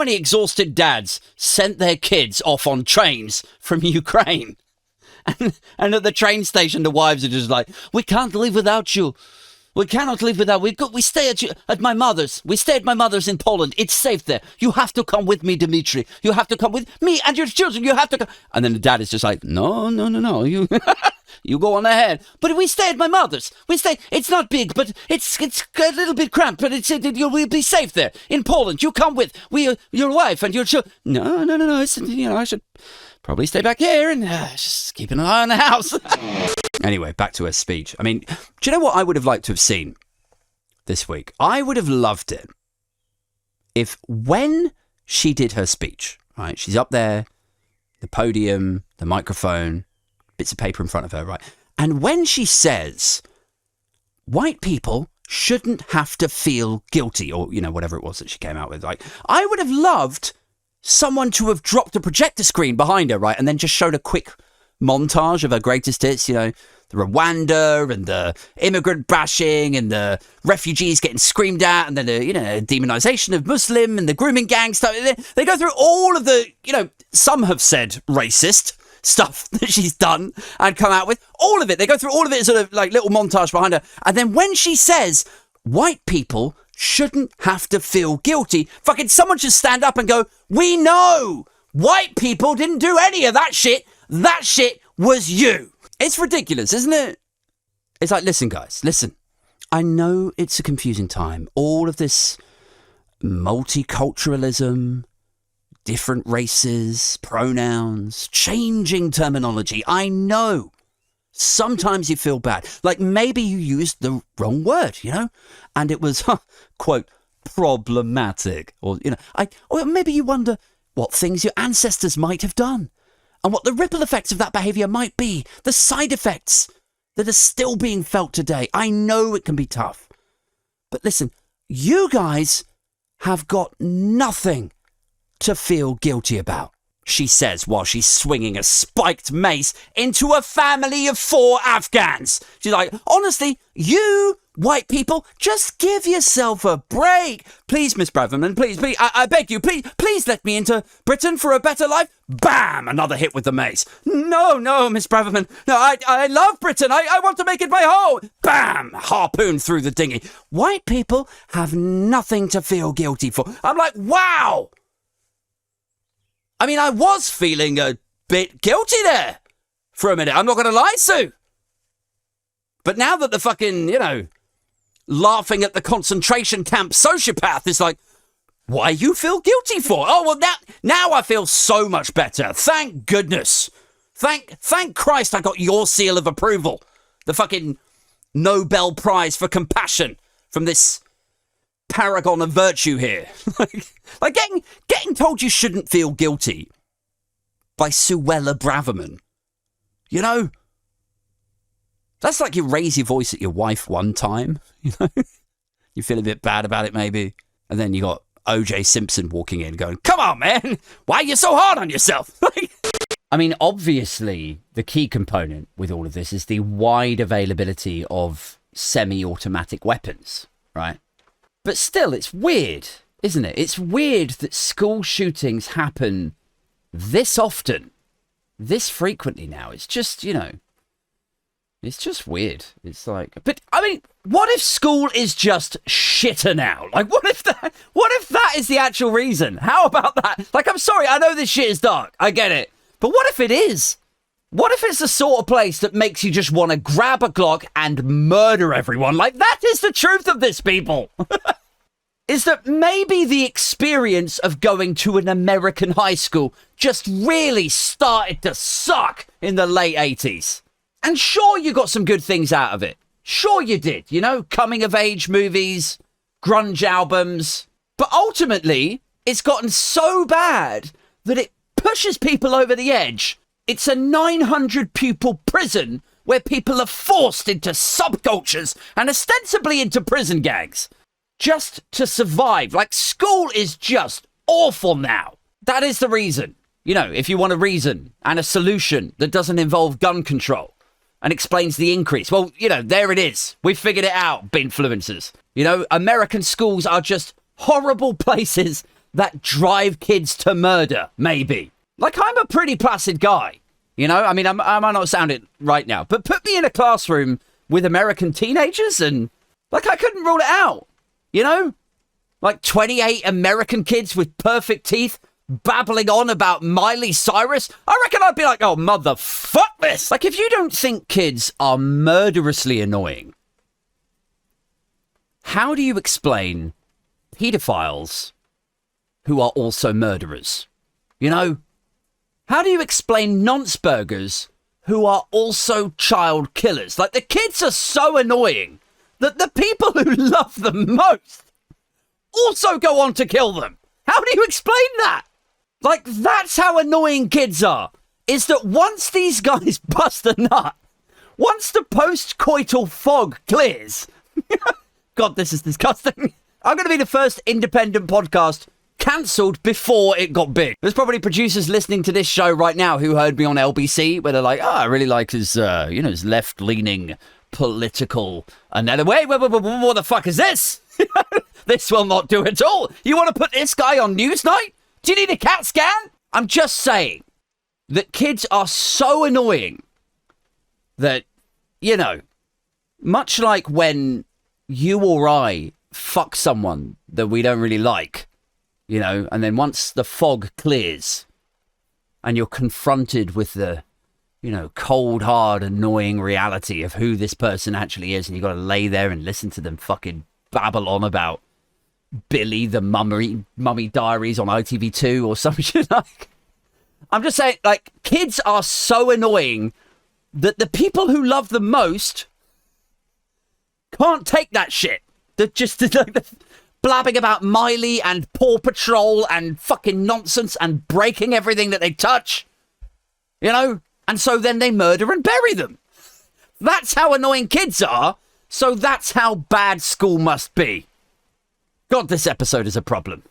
many exhausted dads sent their kids off on trains from Ukraine? And at the train station, the wives are just like, we can't live without you. We cannot live without. We stay at my mother's. We stay at my mother's in Poland. It's safe there. You have to come with me, Dmitry. You have to come with me and your children. You have to come. And then the dad is just like, no. You you go on ahead. But we stay at my mother's. We stay. It's not big, but it's a little bit cramped. But you will be safe there in Poland. You come with your wife and your children. No. It's, I should probably stay back here and just keep an eye on the house. Anyway, back to her speech. I mean, do you know what I would have liked to have seen this week? I would have loved it if when she did her speech, right, she's up there, the podium, the microphone, bits of paper in front of her, right? And when she says, white people shouldn't have to feel guilty, or, whatever it was that she came out with, like, I would have loved someone to have dropped a projector screen behind her, right, and then just showed a quick montage of her greatest hits, the Rwanda and the immigrant bashing and the refugees getting screamed at and then the, demonization of Muslim and the grooming gang stuff. They go through all of the, some have said racist stuff that she's done and come out with. All of it. They go through all of it, sort of like little montage behind her. And then when she says, white people shouldn't have to feel guilty, fucking someone should stand up and go, we know white people didn't do any of that shit. That shit was you. It's ridiculous, isn't it? It's like, listen, guys, listen. I know it's a confusing time. All of this multiculturalism, different races, pronouns, changing terminology. I know. Sometimes you feel bad. Like maybe you used the wrong word, and it was, quote, problematic. Or, or maybe you wonder what things your ancestors might have done. And what the ripple effects of that behaviour might be. The side effects that are still being felt today. I know it can be tough. But listen, you guys have got nothing to feel guilty about, she says while she's swinging a spiked mace into a family of 4 Afghans. She's like, honestly, you white people, just give yourself a break. Please, Miss Braverman, please, I beg you, please let me into Britain for a better life. Bam! Another hit with the mace. No, Miss Braverman. No, I love Britain. I want to make it my home. Bam! Harpoon through the dinghy. White people have nothing to feel guilty for. I'm like, wow! I mean, I was feeling a bit guilty there for a minute. I'm not going to lie, Sue. But now that the fucking, laughing at the concentration camp sociopath is like, why you feel guilty for? Oh, well, now I feel so much better. Thank goodness. Thank Christ I got your seal of approval. The fucking Nobel Prize for Compassion from this paragon of virtue here. like getting told you shouldn't feel guilty by Suella Braverman. That's like you raise your voice at your wife one time, You feel a bit bad about it maybe. And then you got O.J. Simpson walking in going, come on, man, why are you so hard on yourself? I mean, obviously, the key component with all of this is the wide availability of semi-automatic weapons, right? But still, it's weird, isn't it? It's weird that school shootings happen this often, this frequently now. It's just, it's just weird. It's like, but I mean, what if school is just shitter now? Like, what if that is the actual reason? How about that? Like, I'm sorry, I know this shit is dark. I get it. But what if it is? What if it's the sort of place that makes you just want to grab a Glock and murder everyone? Like, that is the truth of this, people. Is that maybe the experience of going to an American high school just really started to suck in the late 80s. And sure, you got some good things out of it. Sure you did, coming of age movies, grunge albums. But ultimately, it's gotten so bad that it pushes people over the edge. It's a 900 pupil prison where people are forced into subcultures and ostensibly into prison gangs just to survive. Like, school is just awful now. That is the reason. If you want a reason and a solution that doesn't involve gun control and explains the increase, well, there it is. We've figured it out, binfluencers. American schools are just horrible places that drive kids to murder, maybe. Like, I'm a pretty placid guy, you know? I mean, I might not sound it right now, but put me in a classroom with American teenagers and, like, I couldn't rule it out, you know? Like 28 American kids with perfect teeth babbling on about Miley Cyrus. I reckon I'd be like, oh, motherfuck this. Like, if you don't think kids are murderously annoying, how do you explain pedophiles who are also murderers? You know? How do you explain nonce-burgers who are also child killers? Like, the kids are so annoying that the people who love them most also go on to kill them. How do you explain that? Like, that's how annoying kids are. Is that once these guys bust a nut, once the post-coital fog clears... God, this is disgusting. I'm going to be the first independent podcast cancelled before it got big. There's probably producers listening to this show right now who heard me on LBC, where they're like, I really like his, his left-leaning political... And then, wait, what the fuck is this? This will not do at all. You want to put this guy on Newsnight? Do you need a CAT scan? I'm just saying that kids are so annoying that, you know, much like when you or I fuck someone that we don't really like, you know, and then once the fog clears and you're confronted with the, you know, cold, hard, annoying reality of who this person actually is, and you've got to lay there and listen to them fucking babble on about Billy the Mummy Diaries on ITV2 or some shit like. I'm just saying, like, kids are so annoying that the people who love them most can't take that shit. They're just like blabbing about Miley and Paw Patrol and fucking nonsense and breaking everything that they touch. You know? And so then they murder and bury them. That's how annoying kids are. So that's how bad school must be. God, this episode is a problem.